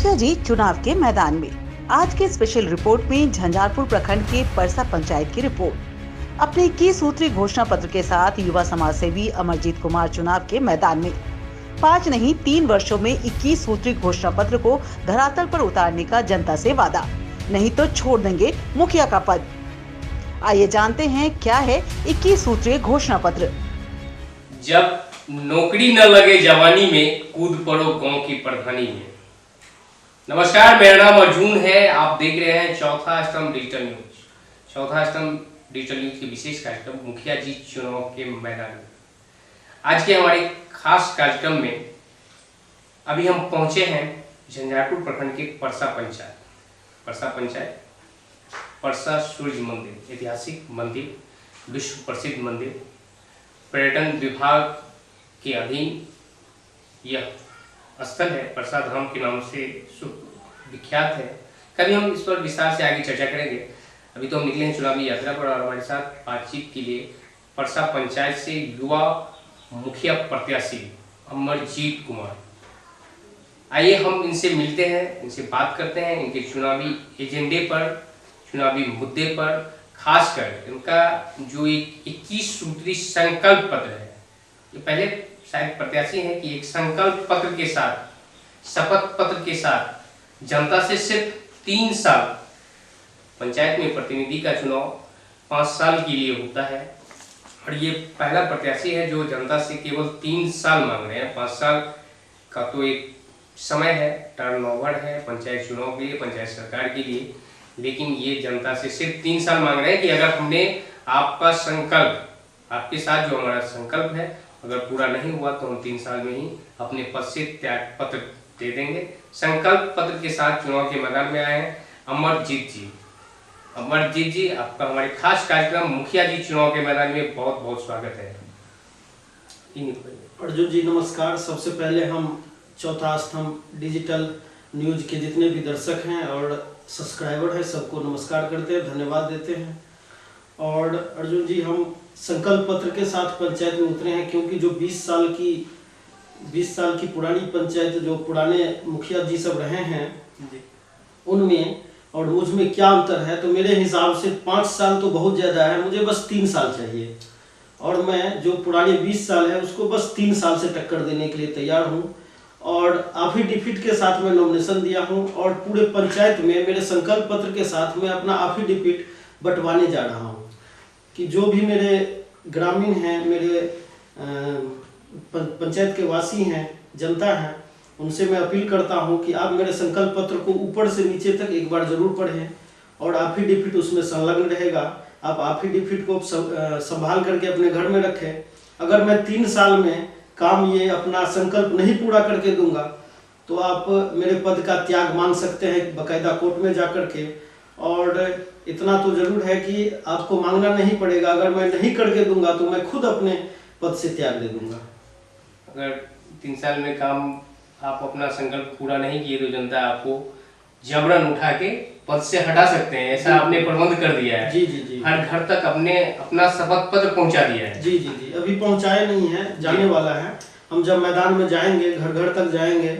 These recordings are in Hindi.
मुखिया जी चुनाव के मैदान में। आज के स्पेशल रिपोर्ट में झंझारपुर प्रखंड के परसा पंचायत की रिपोर्ट। अपने 21 सूत्री घोषणा पत्र के साथ युवा समाज सेवी अमरजीत कुमार चुनाव के मैदान में। 5 नहीं 3 वर्षों में 21 सूत्री घोषणा पत्र को धरातल पर उतारने का जनता से वादा, नहीं तो छोड़ देंगे मुखिया का पद। आइए जानते हैं क्या है 21 सूत्रीय घोषणा पत्र। जब नौकरी न लगे जवानी में, कूद पड़ो गांव की प्रधानी में। नमस्कार, मेरा नाम अर्जुन है। आप देख रहे हैं चौथा स्तंभ डिजिटल न्यूज। चौथा स्तंभ डिजिटल न्यूज के विशेष कार्यक्रम मुखिया जी चुनाव के मैदान में। आज के हमारे खास कार्यक्रम में अभी हम पहुंचे हैं झंझारपुर प्रखंड के परसा पंचायत। परसा सूर्य मंदिर, ऐतिहासिक मंदिर, विश्व प्रसिद्ध मंदिर, पर्यटन विभाग के अधीन यह स्थल है। परसा धाम के नाम से विख्यात है। कभी हम इस पर विस्तार से आगे चर्चा करेंगे। अभी तो हम निकले हैं चुनावी यात्रा पर और हमारे साथ बातचीत के लिए परसा पंचायत से युवा मुखिया प्रत्याशी अमरजीत कुमार। आइए हम इनसे मिलते हैं, इनसे बात करते हैं इनके चुनावी एजेंडे पर, चुनावी मुद्दे पर, खासकर इनका जो एक 21 सूत्री संकल्प पत्र है। ये पहले शायद प्रत्याशी है कि एक संकल्प पत्र के साथ, शपथ पत्र के साथ जनता से सिर्फ 3 साल, पंचायत में प्रतिनिधि का चुनाव 5 साल के लिए होता है और ये पहला प्रत्याशी है जो जनता से केवल 3 साल मांग रहे हैं। 5 साल का तो एक समय है, टर्न ओवर है पंचायत चुनाव के लिए, पंचायत सरकार के लिए, लेकिन ये जनता से सिर्फ 3 साल मांग रहे हैं कि अगर हमने आपका संकल्प, आपके साथ जो हमारा संकल्प है, अगर पूरा नहीं हुआ तो हम 3 साल में ही अपने पद से त्याग पत्र दे देंगे। संकल्प पत्र के साथ चुनाव के मैदान में आए हैं अमरजीत जी, आपका हमारे खास कार्यक्रम मुखिया जी चुनाव के मैदान में बहुत बहुत स्वागत है। अर्जुन जी नमस्कार। सबसे पहले हम चौथा स्तंभ डिजिटल न्यूज के जितने भी दर्शक हैं और सब्सक्राइबर हैं सबको नमस्कार करते हैं, धन्यवाद देते हैं। और अर्जुन जी, हम संकल्प पत्र के साथ पंचायत में उतरे हैं क्योंकि जो 20 साल की पुरानी पंचायत, जो पुराने मुखिया जी सब रहे हैं उनमें और मुझ में क्या अंतर है, तो मेरे हिसाब से 5 साल तो बहुत ज़्यादा है, मुझे बस 3 साल चाहिए। और मैं जो पुराने 20 साल है उसको बस 3 साल से टक्कर देने के लिए तैयार हूँ। और एफिडेविट के साथ मैं नॉमिनेशन दिया हूँ और पूरे पंचायत में मेरे संकल्प पत्र के साथ मैं अपना एफिडेविट बंटवाने जा रहा हूँ कि जो भी मेरे ग्रामीण हैं, मेरे पंचायत के वासी हैं, जनता हैं, उनसे मैं अपील करता हूं कि आप मेरे संकल्प पत्र को ऊपर से नीचे तक एक बार जरूर पढ़ें और एफिडेविट उसमें संलग्न रहेगा। आप एफिडेविट को संभाल करके अपने घर में रखें। अगर मैं 3 साल में काम ये अपना संकल्प नहीं पूरा करके दूंगा तो आप मेरे पद का त्याग मांग सकते हैं बाकायदा कोर्ट में जा करके। और इतना तो जरूर है कि आपको मांगना नहीं पड़ेगा, अगर मैं नहीं करके दूंगा तो मैं खुद अपने पद से त्याग दे दूंगा। अगर 3 साल में काम आप अपना संकल्प पूरा नहीं किए तो जनता आपको जबरन उठा के पद से हटा सकते हैं, ऐसा आपने प्रबंध कर दिया है। जी। हर घर तक अपने अपना शपथ पत्र पहुंचा दिया है। जी। अभी पहुंचाया नहीं है, जाने वाला है। हम जब मैदान में जाएंगे, घर घर तक जाएंगे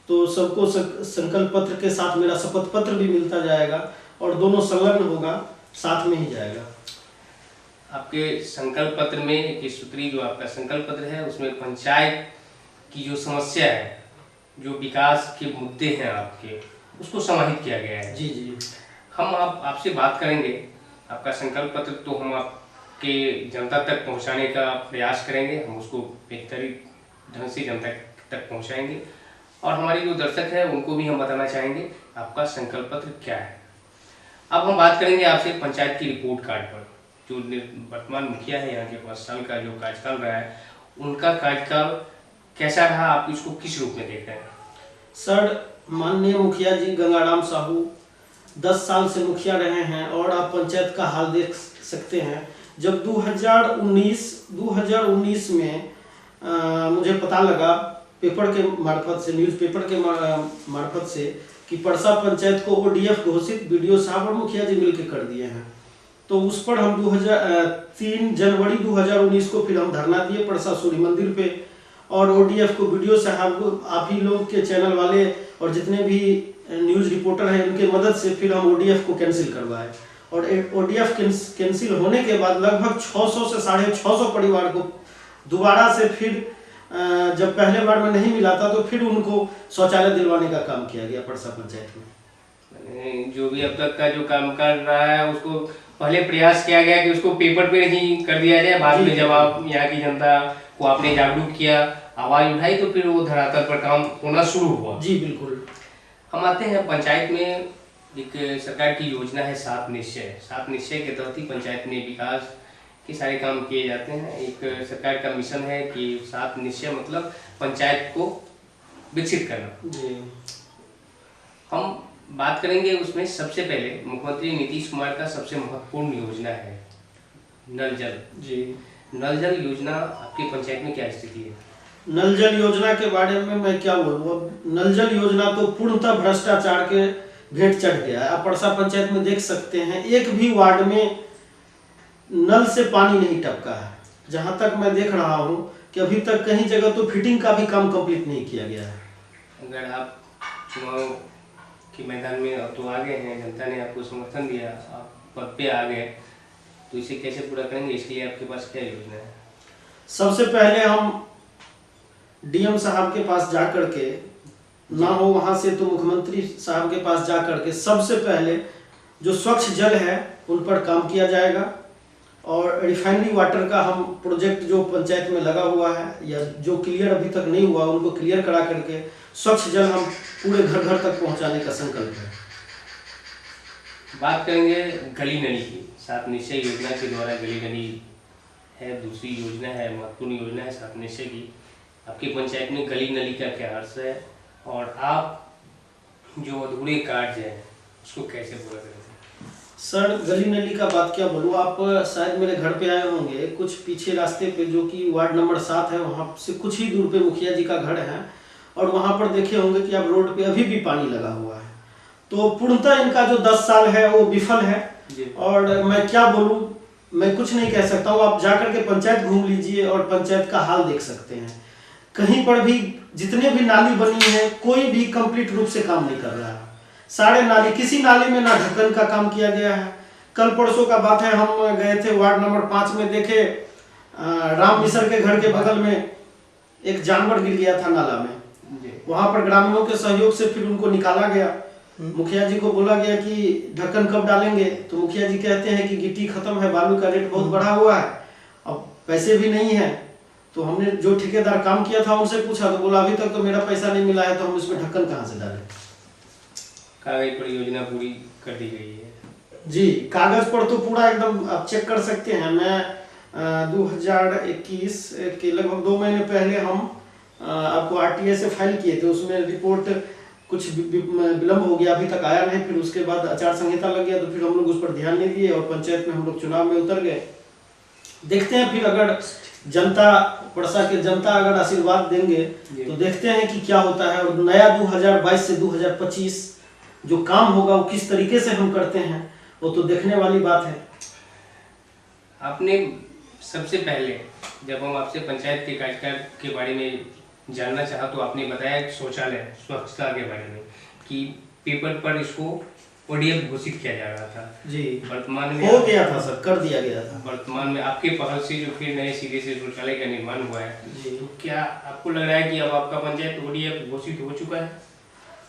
तो सबको संकल्प पत्र के साथ मेरा शपथ पत्र भी मिलता जाएगा और दोनों संलग्न होगा, साथ में ही जाएगा। आपके संकल्प पत्र में एक सूत्री जो आपका संकल्प पत्र है उसमें पंचायत की जो समस्या है, जो विकास के मुद्दे हैं आपके, उसको समाहित किया गया है। जी। हम आपसे बात करेंगे। आपका संकल्प पत्र तो हम आपके जनता तक पहुंचाने का प्रयास करेंगे, हम उसको बेहतरीन ढंग से जनता तक पहुंचाएंगे और हमारे जो दर्शक हैं उनको भी हम बताना चाहेंगे आपका संकल्प पत्र क्या है। अब हम बात करेंगे आपसे पंचायत की रिपोर्ट कार्ड पर। जो वर्तमान मुखिया है यहाँ के 5 साल का जो कार्यकाल रहा है, उनका कार्यकाल कैसा रहा, आप इसको किस रूप में देख रहे हैं? सर, माननीय मुखिया जी गंगाराम साहू 10 साल से मुखिया रहे हैं और आप पंचायत का हाल देख सकते हैं। जब 2019 में मुझे पता लगा पेपर के मार्फत से, न्यूज़पेपर के मार्फत से कि परसा पंचायत को ODF घोषित BDO साहब और मुखिया जी मिलकर कर दिए हैं, तो उस पर हम 3 जनवरी 2019 को फिर हम धरना दिए परसा सूर्य मंदिर पे और ओडीएफ को वीडियो साहब आप ही लोग के चैनल वाले और जितने भी न्यूज़ रिपोर्टर हैं उनके मदद से फिर हम ओडीएफ को कैंसिल करवाए। और ओडीएफ कैंसिल होने के बाद लगभग 600 से 650 परिवार को दोबारा से फिर जब पहले बार में नहीं मिला था तो फिर उनको शौचालय दिलवाने का काम किया गया परसा पंचायत में। जो भी अब तक का जो काम कर रहा है उसको पहले प्रयास किया गया कि उसको पेपर पे नहीं कर दिया जाए, बाद में जब आप यहाँ की जनता को आपने जागरूक किया, आवाज उठाई, तो फिर वो धरातल पर काम होना शुरू हुआ। जी बिल्कुल। हम आते हैं पंचायत में, एक सरकार की योजना है 7 निश्चय। 7 निश्चय के तहत ही पंचायत में विकास के सारे काम किए जाते हैं। एक सरकार का मिशन है कि 7 निश्चय मतलब पंचायत को विकसित करना। जी। हम बात करेंगे उसमें सबसे पहले मुख्यमंत्री नीतीश कुमार का सबसे महत्वपूर्ण योजना है नल जल। जी। नल जल योजना आपके पंचायत में क्या स्थिति है? नल जल योजना के बारे में मैं क्या बोलूँ। अब नल जल योजना तो पूर्णतः भ्रष्टाचार के भेंट चढ़ गया है। आप परसा पंचायत में देख सकते हैं एक भी वार्ड में नल से पानी नहीं टपका है। जहां तक मैं देख रहा हूं कि अभी तक कहीं जगह तो फिटिंग का भी काम कंप्लीट नहीं किया गया है। अगर आप चुनाव के मैदान में अब तो आ गए हैं, जनता ने आपको समर्थन दिया, आप पद पे आ गए, तो इसे कैसे पूरा करेंगे? इसके लिए आपके पास क्या योजना है? सबसे पहले हम डीएम साहब के पास जा करके, ना हो वहां से तो मुख्यमंत्री साहब के पास जा करके सबसे पहले जो स्वच्छ जल है उन पर काम किया जाएगा। और रिफाइनरी वाटर का हम प्रोजेक्ट जो पंचायत में लगा हुआ है या जो क्लियर अभी तक नहीं हुआ उनको क्लियर करा करके स्वच्छ जल हम पूरे घर घर तक पहुंचाने का संकल्प है। बात करेंगे गली नली की। 7 निश्चय योजना के द्वारा गली नली है, दूसरी योजना है, महत्वपूर्ण योजना है 7 निश्चय की। आपकी पंचायत में गली नली का क्या अर्थ है और आप जो अधूरे कार्य हैं उसको कैसे पूरा करेंगे? सर, गली नली का बात क्या बोलूँ। आप शायद मेरे घर पे आए होंगे, कुछ पीछे रास्ते पे जो कि वार्ड नंबर 7 है वहाँ से कुछ ही दूर पे मुखिया जी का घर है और वहाँ पर देखे होंगे कि आप रोड पे अभी भी पानी लगा हुआ है। तो पूर्णतः इनका जो 10 साल है वो विफल है। और मैं क्या बोलूँ, मैं कुछ नहीं कह सकता हूँ। आप जाकर के पंचायत घूम लीजिए और पंचायत का हाल देख सकते हैं। कहीं पर भी जितने भी नाली बनी है कोई भी कंप्लीट रूप से काम नहीं कर रहा है। सारे नाली, किसी नाली में ना ढक्कन का काम किया गया है। कल परसों का बात है, हम गए थे वार्ड नंबर 5 में, देखे राम मिसर के घर के बगल में एक जानवर गिर गया था नाला में। वहां पर ग्रामीणों के सहयोग से फिर उनको निकाला गया। मुखिया जी को बोला गया कि ढक्कन कब डालेंगे, तो मुखिया जी कहते हैं कि गिट्टी खत्म है, बालू का रेट बहुत बढ़ा हुआ है, अब पैसे भी नहीं है। तो हमने जो ठेकेदार काम किया था उनसे पूछा तो बोला अभी तक तो मेरा पैसा नहीं मिला है, तो हम इसमें ढक्कन कहाँ से डालें। कागज पर योजना पूरी कर दी गई है। जी, कागज पर तो पूरा एकदम आप चेक कर सकते हैं। मैं 2021 के लगभग 2 महीने पहले हम आपको आरटीए से फाइल किए थे, उसमें रिपोर्ट कुछ विलम्ब हो गया, अभी तक आया नहीं। फिर उसके बाद आचार संहिता लग गया तो फिर हम लोग उस पर ध्यान नहीं दिए और पंचायत में हम लोग चुनाव में उतर गए। देखते हैं फिर अगर जनता, परसा के जनता अगर आशीर्वाद देंगे तो देखते हैं कि क्या होता है। और नया 2022 से 2025 जो काम होगा वो किस तरीके से हम करते हैं वो तो देखने वाली बात है। आपने सबसे पहले जब हम आपसे पंचायत के कार्यकाल के बारे में जानना चाहा तो आपने बताया शौचालय स्वच्छता के बारे में कि पेपर पर इसको ओडीएफ घोषित किया जा रहा था। जी, वर्तमान में हो गया था सर, कर दिया गया था। वर्तमान में आपके पहल से जो फिर नए सिरे से शौचालय का निर्माण हुआ है, जी, तो क्या आपको लग रहा है कि अब आपका पंचायत ओडीएफ घोषित हो चुका है?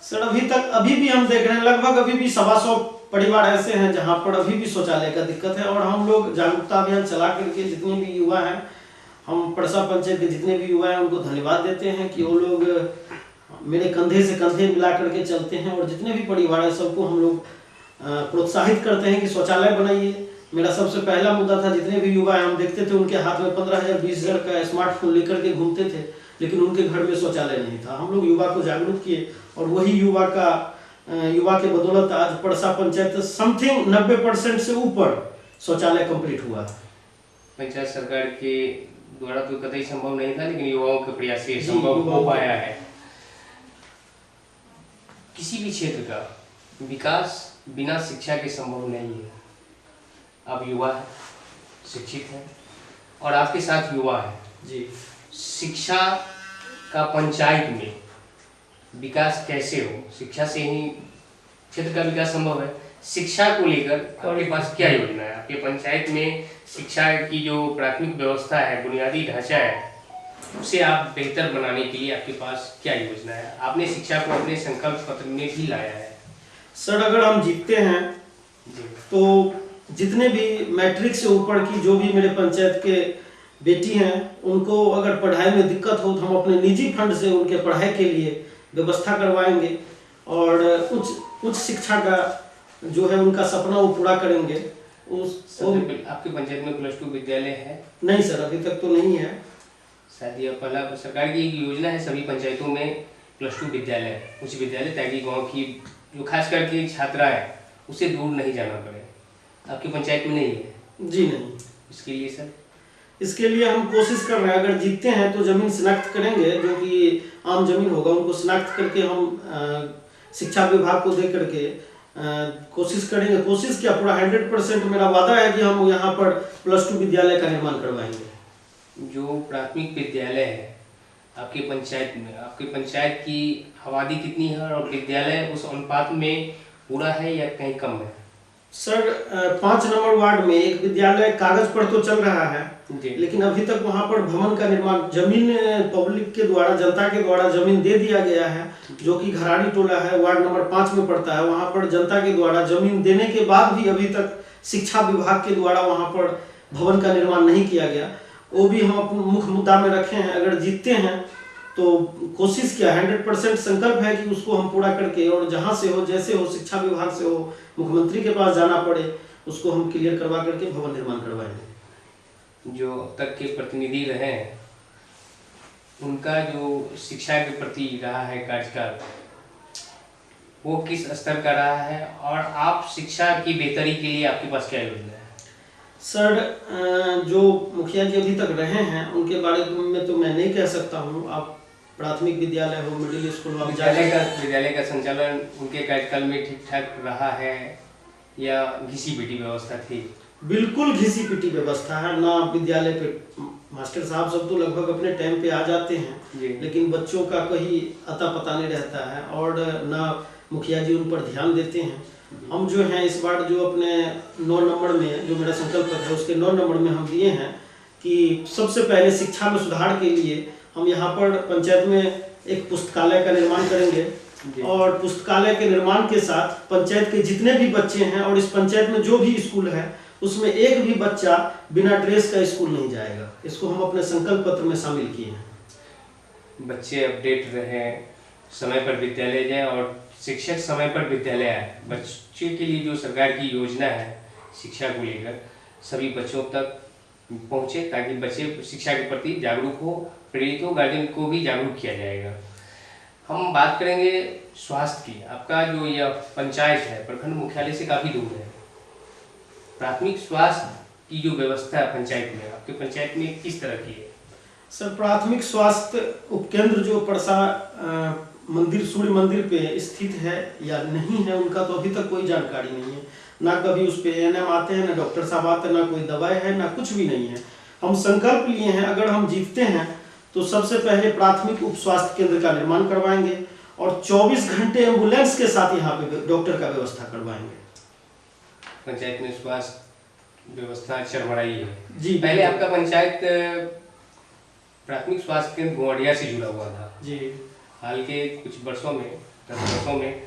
सर अभी भी हम देख रहे हैं लगभग अभी भी 125 परिवार ऐसे हैं जहां पर अभी भी शौचालय का दिक्कत है। और हम लोग जागरूकता अभियान चला करके जितने भी युवा हैं, हम परसा पंचायत के जितने भी युवा हैं उनको धन्यवाद देते हैं कि वो लोग मेरे कंधे से कंधे मिला करके चलते हैं। और जितने भी परिवार है सबको हम लोग प्रोत्साहित करते हैं कि शौचालय बनाइए। मेरा सबसे पहला मुद्दा था, जितने भी युवा हैं हम देखते थे उनके हाथ में 15,000 20,000 का स्मार्टफोन लेकर के घूमते थे, लेकिन उनके घर में शौचालय नहीं था। हम लोग युवा को जागरूक किए और वही युवा के बदौलत आज परसा पंचायत समथिंग 90% से ऊपर शौचालय कंप्लीट हुआ। पंचायत सरकार के द्वारा तो कतई संभव नहीं था, लेकिन युवाओं के प्रयास से संभव हो पाया है। किसी भी क्षेत्र का विकास बिना शिक्षा के संभव नहीं है। आप युवा हैं, शिक्षित हैं और आपके साथ युवा है। जी, शिक्षा का पंचायत में विकास कैसे हो? शिक्षा से ही क्षेत्र का विकास संभव है। शिक्षा को लेकर आपके पास क्या योजना है? आपके पंचायत में शिक्षा की जो प्राथमिक व्यवस्था है, बुनियादी ढांचा है, उसे आप बेहतर बनाने के लिए आपके पास क्या योजना है? आपने शिक्षा को अपने संकल्प पत्र में भी लाया है। सर, अगर हम जीतते हैं तो जितने भी मैट्रिक से ऊपर की जो भी मेरे पंचायत के बेटी हैं, उनको अगर पढ़ाई में दिक्कत हो तो हम अपने निजी फंड से उनके पढ़ाई के लिए व्यवस्था करवाएंगे और उच्च शिक्षा का जो है उनका सपना वो पूरा करेंगे। आपके पंचायत में +2 विद्यालय है? नहीं सर, अभी तक तो नहीं है। शायद यह पहला सरकार की एक योजना है सभी पंचायतों में +2 विद्यालय, उच्च विद्यालय, ताकि गांव की जो खास करके छात्राएं उसे दूर नहीं जाना पड़े। आपकी पंचायत में नहीं है? जी नहीं। इसके लिए सर? इसके लिए हम कोशिश कर रहे हैं, अगर जीतते हैं तो जमीन शिनाख्त करेंगे, जो कि आम जमीन होगा उनको शिनाख्त करके हम शिक्षा विभाग को दे करके कोशिश करेंगे। कोशिश क्या, पूरा 100% मेरा वादा है कि हम यहाँ पर +2 विद्यालय का निर्माण करवाएंगे। जो प्राथमिक विद्यालय है आपके पंचायत में, आपके पंचायत की आबादी कितनी है और विद्यालय उस अनुपात में पूरा है या कहीं कम है? सर, 5 नंबर वार्ड में एक विद्यालय कागज पर तो चल रहा है, लेकिन अभी तक वहां पर भवन का निर्माण, जमीन पब्लिक के द्वारा, जनता के द्वारा जमीन दे दिया गया है, जो कि घराड़ी टोला है, वार्ड नंबर 5 में पड़ता है। वहां पर जनता के द्वारा जमीन देने के बाद भी अभी तक शिक्षा विभाग के द्वारा वहां पर भवन का निर्माण नहीं किया गया। वो भी हम अपने मुख्य मुद्दा में रखे हैं। अगर जीतते हैं तो कोशिश किया, 100% संकल्प है कि उसको हम पूरा करके, और जहां से हो, जैसे हो, शिक्षा विभाग से हो, मुख्यमंत्री के पास जाना पड़े, उसको हम क्लियर करवा करके भवन निर्माण करवाएंगे। जो तक के प्रतिनिधि रहे, उनका जो शिक्षा के प्रति रहा है कार्यकाल, वो किस स्तर का रहा है और आप शिक्षा की बेहतरी के लिए आपके पास क्या योजना है? सर, जो मुखिया जी अभी तक रहे हैं उनके बारे में तो मैं नहीं कह सकता हूँ। आप प्राथमिक विद्यालय हो, मिडिल स्कूल हो, विद्यालय का संचालन उनके कार्यकाल में ठीक ठाक रहा है या घिसी पिटी व्यवस्था थी? बिल्कुल घिसी पिटी व्यवस्था है ना। विद्यालय पे मास्टर साहब सब तो लगभग अपने टाइम पे आ जाते हैं, लेकिन बच्चों का कहीं अता पता नहीं रहता है और ना मुखिया जी उन पर ध्यान देते हैं। हम जो हैं इस बार जो अपने 9 नंबर में जो मेरा संकल्प है उसके 9 नंबर में हम दिए हैं कि सबसे पहले शिक्षा में सुधार के लिए हम यहाँ पर पंचायत में एक पुस्तकालय का निर्माण करेंगे और पुस्तकालय के निर्माण के साथ पंचायत के जितने भी बच्चे हैं और इस पंचायत में जो भी स्कूल है उसमें एक भी बच्चा बिना ड्रेस का स्कूल नहीं जाएगा। इसको हम अपने संकल्प पत्र में शामिल किए हैं। बच्चे अपडेट रहे, समय पर विद्यालय जाए और शिक्षक समय पर विद्यालय आए। बच्चे के लिए जो सरकार की योजना है शिक्षा को लेकर सभी बच्चों तक पहुंचे, ताकि बच्चे शिक्षा के प्रति जागरूक हो, प्रेरित हो, गार्जियन को भी जागरूक किया जाएगा। हम बात करेंगे स्वास्थ्य की। आपका जो यह पंचायत है प्रखंड मुख्यालय से काफ़ी दूर है। प्राथमिक स्वास्थ्य की जो व्यवस्था है पंचायत में, आपके पंचायत में किस तरह की है? सर, प्राथमिक स्वास्थ्य उपकेंद्र जो परसा मंदिर, सूर्य मंदिर पे स्थित है या नहीं है, उनका तो अभी तक कोई जानकारी नहीं है। ना कभी उस पे ANM आते हैं, ना डॉक्टर साहब आते हैं, ना कोई दवाई है, ना कुछ भी नहीं है। हम संकल्प लिए हैं, अगर हम जीतते हैं तो सबसे पहले प्राथमिक उप स्वास्थ्य केंद्र का निर्माण करवाएंगे और 24 घंटे एम्बुलेंस के साथ यहाँ पे डॉक्टर का व्यवस्था करवाएंगे। पंचायत में स्वास्थ्य व्यवस्था चरमराई है जी। पहले आपका पंचायत प्राथमिक स्वास्थ्य केंद्र गोवड़िया से जुड़ा हुआ था जी। हाल के कुछ वर्षों में, 10 वर्षों में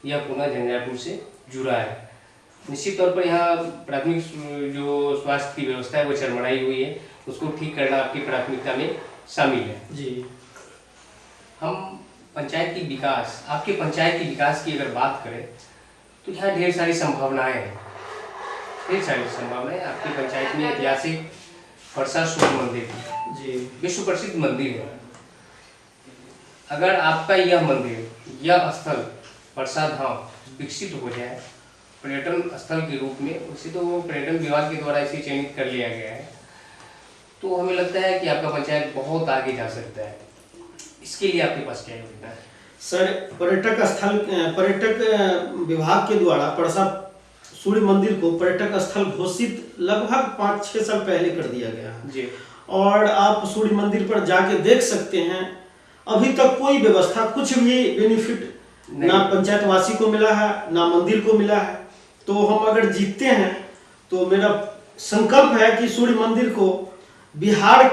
यह पुनः झंझारपुर से जुड़ा है। निश्चित तौर पर यहाँ प्राथमिक जो स्वास्थ्य की व्यवस्था है वो चरमराई हुई है, उसको ठीक करना आपकी प्राथमिकता में शामिल है। जी। हम पंचायत की विकास, आपके पंचायत की विकास की अगर बात करें तो यहाँ ढेर सारी संभावनाएं हैं, ढेर सारी संभावनाएं। आपकी पंचायत में ऐतिहासिक परसा सूर्य मंदिर जी, विश्व प्रसिद्ध मंदिर है। अगर आपका यह मंदिर, यह स्थल परसा धाम विकसित हो जाए पर्यटन स्थल के रूप में, उसे तो पर्यटन विभाग के द्वारा इसे चयनित कर लिया गया है, तो हमें लगता है कि आपका पंचायत बहुत आगे जा सकता है। इसके लिए आपके पास क्या योजना है? सर, पर्यटक विभाग के द्वारा परसा सूर्य मंदिर को पर्यटक स्थल घोषित लगभग 5-6 साल पहले कर दिया गया है जी। और आप सूर्य मंदिर पर जाके देख सकते हैं। अभी तक कोई व्यवस्था, कुछ भी बेनिफिट ना पंचायत वासी को मिला है, ना मंदिर को मिला है। तो हम अगर जीतते हैं तो मेरा संकल्प है कि सूर्य मंदिर को बिहार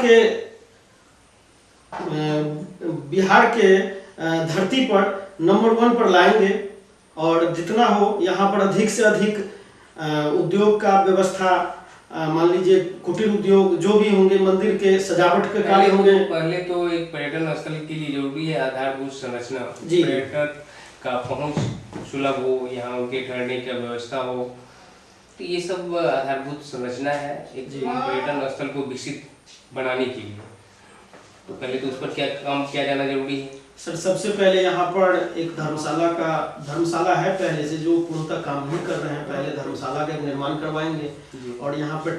के धरती पर नंबर 1 पर लाएंगे, और जितना हो यहाँ पर अधिक से अधिक उद्योग का व्यवस्था, मान लीजिए कुटीर उद्योग जो भी होंगे, मंदिर के सजावट के कार्य होंगे। पहले तो एक पर्यटन स्थल के लिए जरूरी है आधारभूत संरचना, जी। पर्यटक का पहुंच सुलभ हो, यहाँ उनके ठहरने की व्यवस्था हो, तो ये सब आधारभूत संरचना है एक पर्यटन स्थल को विकसित बनाने के लिए। तो पहले तो उस पर क्या काम किया जाना जरूरी है? सर, सबसे पहले यहाँ पर एक धर्मशाला है पहले से, जो पूर्णतः काम नहीं कर रहे हैं। पहले धर्मशाला का निर्माण करवाएंगे, और यहाँ पर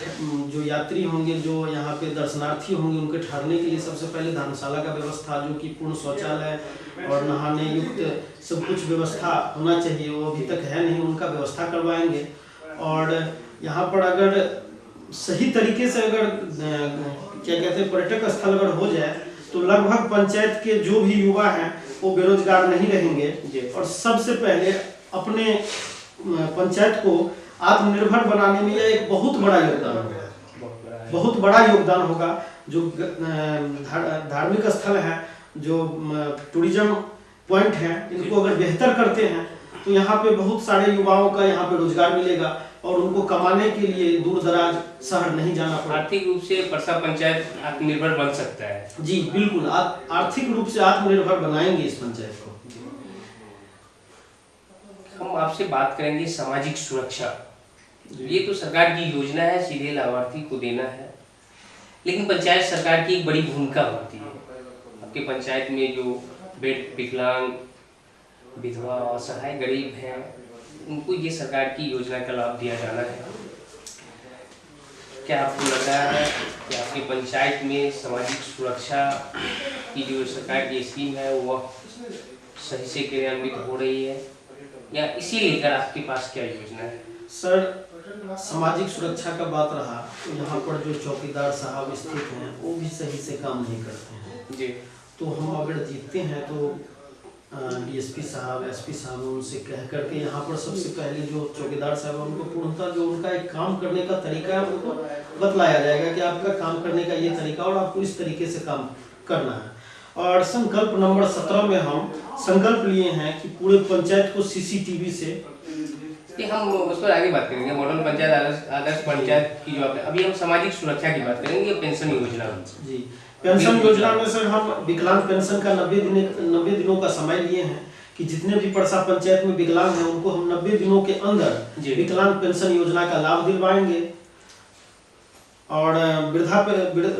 जो यात्री होंगे, जो यहाँ पे दर्शनार्थी होंगे, उनके ठहरने के लिए सबसे पहले धर्मशाला का व्यवस्था, जो कि पूर्ण शौचालय और नहाने युक्त सब कुछ व्यवस्था होना चाहिए, वो अभी तक है नहीं, उनका व्यवस्था करवाएंगे। और यहाँ पर अगर सही तरीके से अगर क्या कहते हैं पर्यटक स्थल अगर हो जाए, तो लगभग पंचायत के जो भी युवा हैं वो बेरोजगार नहीं रहेंगे। और सबसे पहले अपने पंचायत को आत्मनिर्भर बनाने में यह एक बहुत बड़ा योगदान होगा, बहुत बड़ा योगदान होगा। जो धार्मिक स्थल है, जो टूरिज्म पॉइंट है, इनको अगर बेहतर करते हैं तो यहाँ पे बहुत सारे युवाओं का यहाँ पे रोजगार मिलेगा, और उनको कमाने के लिए दूर दराज शहर नहीं जाना पड़ेगा। आर्थिक रूप से परसा पंचायत आत्मनिर्भर बन सकता है। जी बिल्कुल, आर्थिक रूप से आत्मनिर्भर बनाएंगे इस पंचायत को। हम आपसे बात करेंगे सामाजिक सुरक्षा। ये तो सरकार की योजना है, सीधे लाभार्थी को देना है, लेकिन पंचायत सरकार की एक बड़ी भूमिका होती है। आपके पंचायत में जो विकलांग, विधवा, असहाय, गरीब हैं, उनको ये सरकार की योजना का लाभ दिया जाना है। क्या आपको लगता है कि आपकी पंचायत में सामाजिक सुरक्षा की जो सरकार की स्कीम है वह सही से क्रियान्वित हो रही है, या इसी लेकर आपके पास क्या योजना है? सर, सामाजिक सुरक्षा का बात रहा तो यहाँ पर जो चौकीदार साहब स्थित हैं वो भी सही से काम नहीं करते हैं जी। तो हम अगर जीतते हैं तो डीएसपी साहब, एसपी साहब, उनसे कह करके यहाँ पर सबसे पहले जो चौकीदार साहब उनको पूर्णतः जो उनका एक काम करने का तरीका है उनको बतलाया जाएगा कि आपका काम करने का ये तरीका और आपको इस तरीके से काम करना है। और संकल्प नंबर 17 में हम संकल्प लिए हैं कि पूरे पंचायत को सीसीटीवी से, हम उस पर आगे बात करेंगे। मॉडल पंचायत, आदर्श पंचायत की जो अभी हम सामाजिक सुरक्षा की बात करेंगे, पेंशन योजना। जी, पेंशन योजना में सर हम विकलांग पेंशन का 90 दिनों का समय लिए हैं कि जितने भी परसा पंचायत में विकलांग हैं उनको हम 90 दिनों के अंदर विकलांग पेंशन योजना का लाभ दिलवाएंगे। और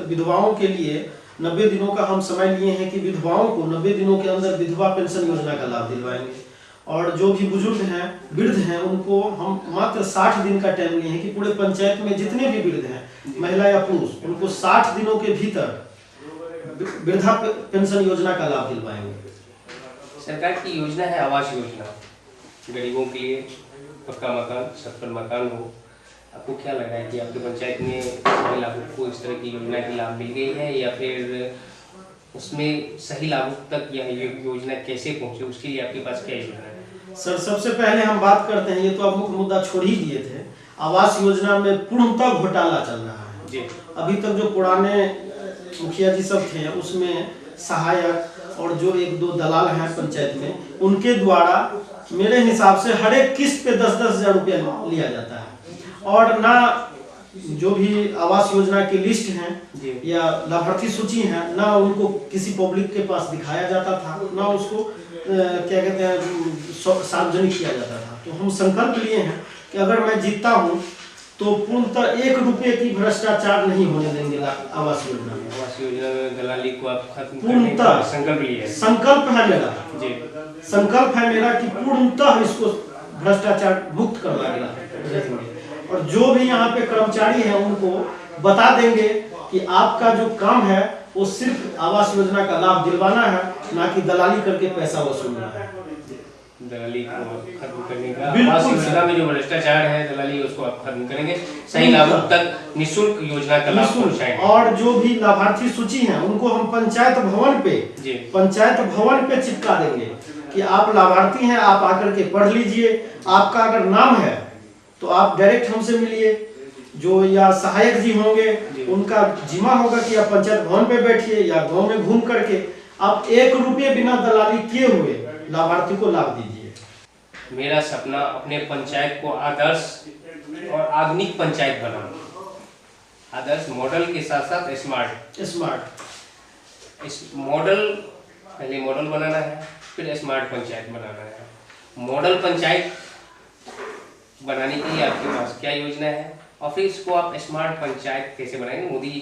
विधवाओं के लिए 90 दिनों का हम समय लिए हैं कि विधवाओं को 90 दिनों के अंदर विधवा पेंशन योजना का लाभ दिलवाएंगे। और जो भी बुजुर्ग हैं, वृद्ध हैं, उनको हम मात्र 60 दिन का टाइम लिए हैं कि पूरे पंचायत में जितने भी वृद्ध हैं, महिला या पुरुष, उनको 60 दिनों के भीतर वृद्धा पेंशन योजना का लाभ दिलवाएंगे। सरकार की योजना है आवास योजना, गरीबों के लिए पक्का मकान, छत पर मकान हो। आपको क्या लग रहा है कि आपके पंचायत में सभी लाभुक को इस तरह की योजना की लाभ मिल गई है, या फिर उसमें सही लाभुक तक यह योजना कैसे पहुंचे, उसके लिए आपके पास क्या योजना है? सर, सबसे पहले हम बात करते हैं, ये तो आप मुख्य मुद्दा छोड़ ही दिए थे, आवास योजना में पूर्णतः घोटाला चल रहा है जी। अभी तक जो पुराने मुखिया जी सब थे उसमें सहायक और जो 1-2 दलाल हैं पंचायत में, उनके द्वारा मेरे हिसाब से हर एक किस्त पे 10-10 हजार रुपया लिया जाता है। और ना जो भी आवास योजना की लिस्ट हैं या लाभार्थी सूची है, ना उनको किसी पब्लिक के पास दिखाया जाता था, ना उसको क्या कहते हैं सार्वजनिक किया जाता था। तो हम संकल्प लिए हैं कि अगर मैं जीतता हूँ तो पूर्णतः 1 रुपये की भ्रष्टाचार नहीं होने देंगे आवास योजना में। आवास योजना में दलाली को आप खत्म करने का संकल्प लिया है? संकल्प है मेरा जी, संकल्प है मेरा कि पूर्णतः इसको भ्रष्टाचार मुक्त करवाएगा। और जो भी यहाँ पे कर्मचारी हैं उनको बता देंगे कि आपका जो काम है वो सिर्फ आवास योजना का लाभ दिलवाना है, ना कि दलाली करके पैसा वसूलना है। दलाली को खत्म करने का, बिल्कुल आवास सर। योजना में जो भ्रष्टाचार है दलाली उसको आप खत्म करेंगे, सही लाभुक तक निःशुल्क योजना का लाभ निःशुल्क। पहुंचाएंगे। और जो भी लाभार्थी सूची है उनको हम पंचायत भवन पे चिपका देंगे कि आप लाभार्थी हैं, आप आकर के पढ़ लीजिए। आपका अगर नाम है तो आप डायरेक्ट हमसे मिलिए, जो या सहायक जी होंगे उनका जिम्मा होगा कि आप पंचायत भवन पे बैठिए या गांव में घूम करके आप 1 रुपये बिना दलाली किए हुए लाभार्थी को लाभ दीजिए। मेरा सपना अपने पंचायत को आदर्श और आधुनिक पंचायत बनाना, आदर्श मॉडल के साथ साथ स्मार्ट। इस मॉडल, पहले मॉडल बनाना है, फिर स्मार्ट पंचायत बनाना है। मॉडल पंचायत बनाने के लिए आपके पास क्या योजना है और फिर इसको आप स्मार्ट पंचायत कैसे बनाएंगे। मोदी जी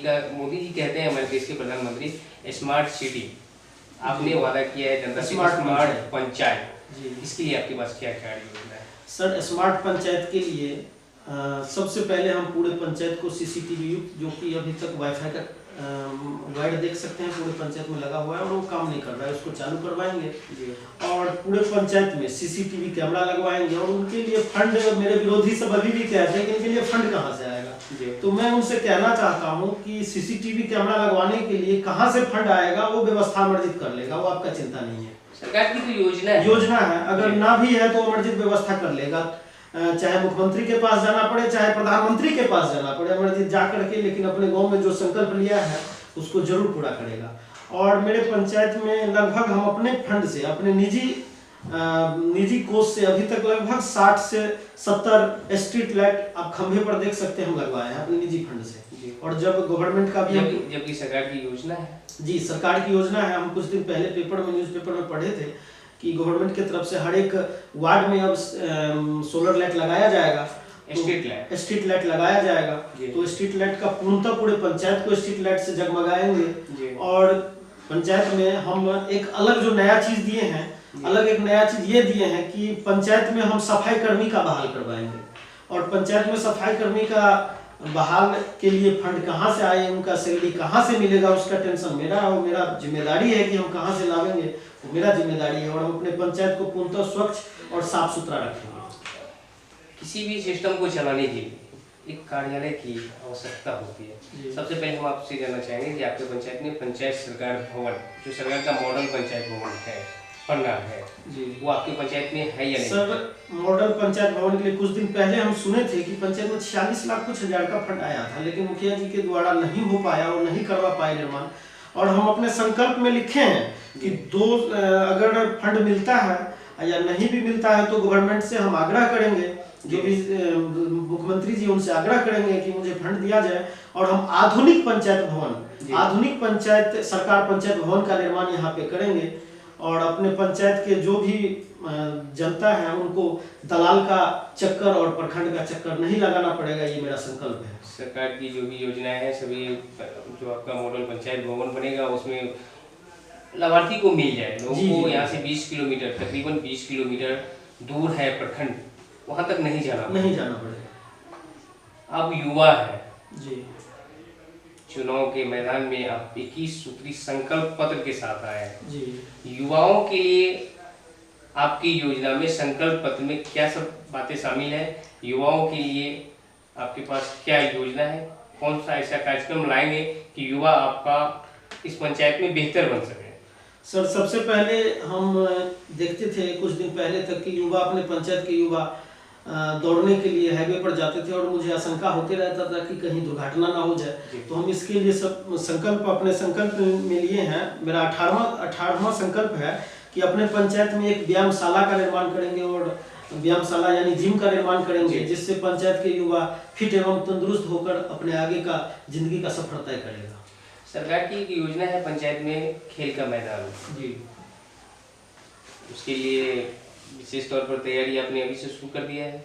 कहते हैं, हमारे देश के प्रधानमंत्री, स्मार्ट सिटी आपने वादा किया है जनता से, स्मार्ट पंचायत, इसके लिए आपके पास क्या क्या योजना है? सर, स्मार्ट पंचायत के लिए सबसे पहले हम पूरे पंचायत को सीसीटीवी युक्त, जो कि अभी तक वाईफाई का वाइड देख सकते हैं पूरे पंचायत में लगा हुआ है और वो काम नहीं कर रहा है, उसको चालू करवाएंगे और पूरे पंचायत में सीसीटीवी कैमरा लगवाएंगे। और उनके लिए फंड, मेरे विरोधी सब अभी भी कहते हैं कि इनके लिए फंड कहाँ से आएगा, तो मैं उनसे कहना चाहता हूँ कि सीसीटीवी कैमरा लगवाने के लिए कहाँ से फंड आएगा वो व्यवस्था अमरजीत कर लेगा, वो आपका चिंता नहीं है। सरकार की तो योजना है, अगर ना भी है तो अमरजीत व्यवस्था कर लेगा, चाहे मुख्यमंत्री के पास जाना पड़े चाहे प्रधानमंत्री के पास जाना पड़े, अमरजीत जा करके लेकिन अपने गांव में जो संकल्प लिया है उसको जरूर पूरा करेगा। और मेरे पंचायत में लगभग हम अपने फंड से, अपने निजी कोष से अभी तक लगभग 60 से 70 स्ट्रीट लाइट आप खंभे पर देख सकते हैं हम लगवाए हैं अपने निजी फंड से। और जब गवर्नमेंट का भी, जबकि सरकार की योजना है, जी सरकार की योजना है, हम कुछ दिन पहले न्यूज़पेपर में पढ़े थे कि गवर्नमेंट की तरफ से हर एक वार्ड में अब सोलर लाइट लगाया जाएगा, स्ट्रीट लाइट लगाया जाएगा। तो स्ट्रीट लाइट का पूर्णतः पूरे पंचायत को स्ट्रीट लाइट से जगमगाएंगे। और पंचायत में हम एक अलग जो नया चीज दिए हैं, एक नया चीज ये दिए हैं कि पंचायत में हम सफाई कर्मी का बहाल करवाएंगे। और पंचायत में सफाई कर्मी का बहाल के लिए फंड कहाँ से आए, उनका सैलरी कहाँ से मिलेगा, उसका टेंशन मेरा और मेरा जिम्मेदारी है कि हम कहाँ से लावेंगे, वो मेरा जिम्मेदारी है। और हम अपने पंचायत को पूर्णतः स्वच्छ और साफ सुथरा रखेंगे। किसी भी सिस्टम को चलाने के लिए एक कार्यालय की आवश्यकता होती है। सबसे पहले हम आपसे जानना चाहेंगे कि आपके पंचायत में पंचायत सरकार भवन, जो सरकार का मॉडल पंचायत भवन है, बनना है, वो आपकी पंचायत में है या नहीं? सर, मॉडल पंचायत भवन के लिए कुछ दिन पहले हम सुने थे कि पंचायत में 46 लाख कुछ हजार का फंड आया था, लेकिन मुखिया जी के द्वारा नहीं हो पाया और नहीं करवा पाए निर्माण। और हम अपने संकल्प में लिखे हैं कि अगर फंड मिलता है या नहीं भी मिलता है तो गवर्नमेंट से हम आग्रह करेंगे, जो भी मुख्यमंत्री जी उनसे आग्रह करेंगे कि मुझे फंड दिया जाए और हम आधुनिक पंचायत सरकार पंचायत भवन का निर्माण यहाँ पे करेंगे। और अपने पंचायत के जो भी जनता है उनको दलाल का चक्कर और प्रखंड का चक्कर नहीं लगाना पड़ेगा, ये मेरा संकल्प है। सरकार की जो भी योजनाएं हैं सभी, जो आपका मॉडल पंचायत भवन बनेगा उसमें लाभार्थी को मिल जाए। लोगों को यहाँ से 20 किलोमीटर, तकरीबन 20 किलोमीटर दूर है प्रखंड, वहां तक नहीं जाना पड़ेगा। अब युवा है जी, चुनाव के मैदान में आप 21 सूत्री संकल्प पत्र के साथ आए हैं जी। युवाओं के लिए आपकी योजना में, संकल्प पत्र में क्या सब बातें शामिल है? युवाओं के लिए आपके पास क्या योजना है? कौन सा ऐसा कार्यक्रम लाएंगे कि युवा आपका इस पंचायत में बेहतर बन सके? सर, सबसे पहले हम देखते थे कुछ दिन पहले तक कि युवा, अपने पंचायत के युवा दौड़ने के लिए हाईवे पर जाते थे और मुझे आशंका होते रहता था कि कहीं दुर्घटना ना हो जाए। तो हम इसके लिए सब संकल्प अपने संकल्प में लिए हैं। मेरा 18वां संकल्प है कि अपने पंचायत में एक व्यायामशाला का निर्माण करेंगे और व्यायामशाला यानी जिम का निर्माण करेंगे, जिससे पंचायत के युवा फिट एवं तंदुरुस्त होकर अपने आगे का जिंदगी का सफर तय करेगा। सरकार की एक योजना है पंचायत में खेल का मैदान जी, उसके लिए विशेष तौर पर तैयारी आपने अभी से शुरू कर दिया है?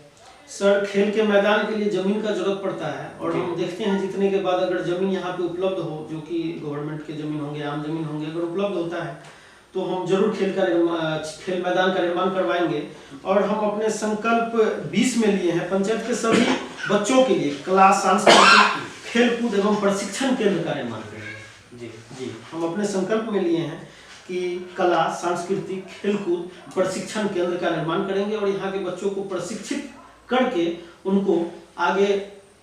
सर, खेल के मैदान के लिए जमीन का जरूरत पड़ता है और हम देखते हैं जीतने के बाद अगर जमीन यहाँ पे उपलब्ध हो, जो कि गवर्नमेंट के जमीन होंगे, आम जमीन होंगे, अगर उपलब्ध होता है तो हम जरूर खेल मैदान का निर्माण करवाएंगे। और हम अपने संकल्प 20 में लिए हैं पंचायत के सभी बच्चों के लिए क्लास, सांस्कृतिक, खेल कूद एवं प्रशिक्षण केंद्र का निर्माण करेंगे। जी, हम अपने संकल्प में लिए हैं कि कला, सांस्कृतिक, खेलकूद प्रशिक्षण केंद्र का निर्माण करेंगे और यहाँ के बच्चों को प्रशिक्षित करके उनको आगे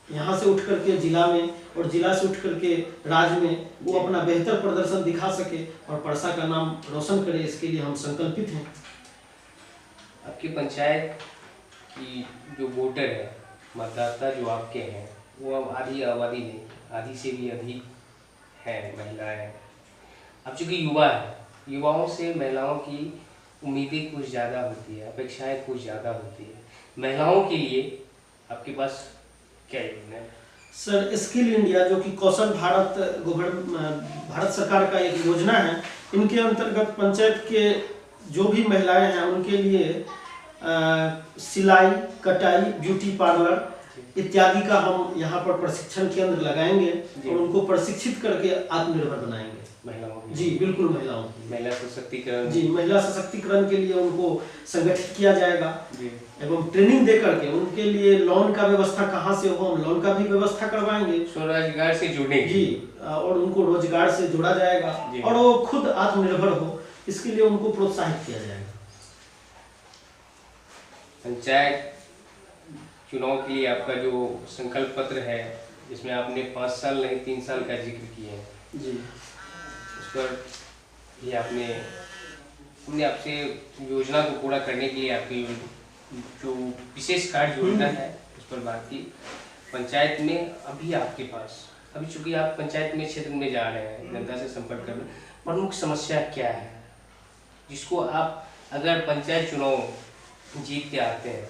यहाँ से उठ करके जिला में और जिला से उठ करके राज्य में वो अपना बेहतर प्रदर्शन दिखा सके और परसा का नाम रोशन करे, इसके लिए हम संकल्पित हैं। आपकी पंचायत की जो वोटर है, मतदाता जो आपके हैं, वो अब आधी आबादी नहीं, आधी से भी अधिक है महिलाएं। अब चूंकि युवा है, युवाओं से महिलाओं की उम्मीदें कुछ ज़्यादा होती है, अपेक्षाएं कुछ ज़्यादा होती है। महिलाओं के लिए आपके पास क्या योजना है? सर, स्किल इंडिया जो कि कौशल भारत भारत सरकार का एक योजना है, इनके अंतर्गत पंचायत के जो भी महिलाएं हैं उनके लिए सिलाई, कटाई, ब्यूटी पार्लर इत्यादि का हम यहाँ पर प्रशिक्षण केंद्र लगाएंगे और उनको प्रशिक्षित करके आत्मनिर्भर बनाएंगे महिलाओं की? जी बिल्कुल, महिलाओं की महिला सशक्तिकरण। जी, महिला सशक्तिकरण के लिए उनको संगठित किया जाएगा एवं ट्रेनिंग दे करके उनके लिए लोन का व्यवस्था कहाँ से हो, हम लोन का भी व्यवस्था करवाएंगे, स्वरोजगार से जुड़ने जी, और उनको रोजगार से जोड़ा जाएगा और वो खुद आत्मनिर्भर हो, इसके लिए उनको प्रोत्साहित किया जाएगा। पंचायत चुनाव के लिए आपका जो संकल्प पत्र है, जिसमें आपने 5 साल नहीं 3 साल का जिक्र किया है जी, उस पर भी हमने आपसे योजना को पूरा करने के लिए आपकी जो विशेष कार्य योजना है उस पर बात की। पंचायत में अभी आपके पास, अभी चूंकि आप पंचायत में क्षेत्र में जा रहे हैं, जनता से संपर्क कर रहे हैं, प्रमुख समस्या क्या है जिसको आप अगर पंचायत चुनाव जीत के आते हैं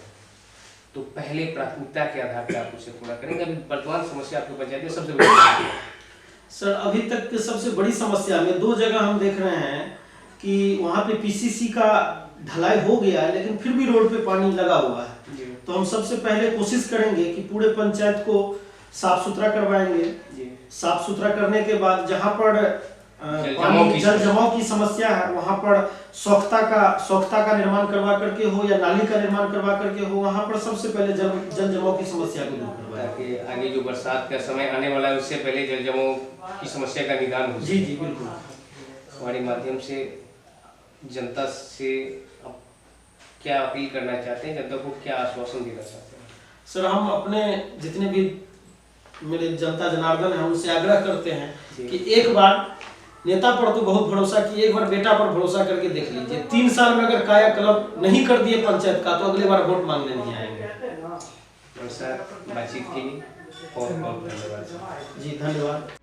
तो पहले प्राथमिकता के आधार पर आप उसे पूरा करेंगे? अभी वर्तमान समस्या आपकी पंचायत में सबसे बड़ी है? सर, अभी तक सबसे बड़ी समस्या में 2 जगह हम देख रहे हैं कि वहाँ पे पीसीसी का ढलाई हो गया है लेकिन फिर भी रोड पे पानी लगा हुआ है। तो हम सबसे पहले कोशिश करेंगे कि पूरे पंचायत को साफ सुथरा करवाएंगे। साफ सुथरा करने के बाद जहाँ पर जल जमाव की समस्या है वहाँ पर सौख्ता का निर्माण करवा करके हो या नाली का निर्माण करवा करके हो, वहाँ पर सबसे पहले जल जमाव की समस्या को दूर करवाएं ताकि आगे जो बरसात का समय आने वाला है उससे पहले जल जमाव की समस्या का निदान हो। जी जी बिल्कुल। हमारे माध्यम से जनता से आप क्या अपील करना चाहते हैं, जनता को क्या आश्वासन देना चाहते हैं? सर, हम अपने जितने भी मेरे जनता जनार्दन है उनसे आग्रह करते हैं कि एक बार नेता पर तो बहुत भरोसा किए, एक बार बेटा पर भरोसा करके देख लीजिए। 3 साल में अगर कायाकल्प नहीं कर दिए पंचायत का तो अगले बार वोट मांगने नहीं आएंगे। सर, बातचीत के लिए बहुत बहुत धन्यवाद। जी धन्यवाद।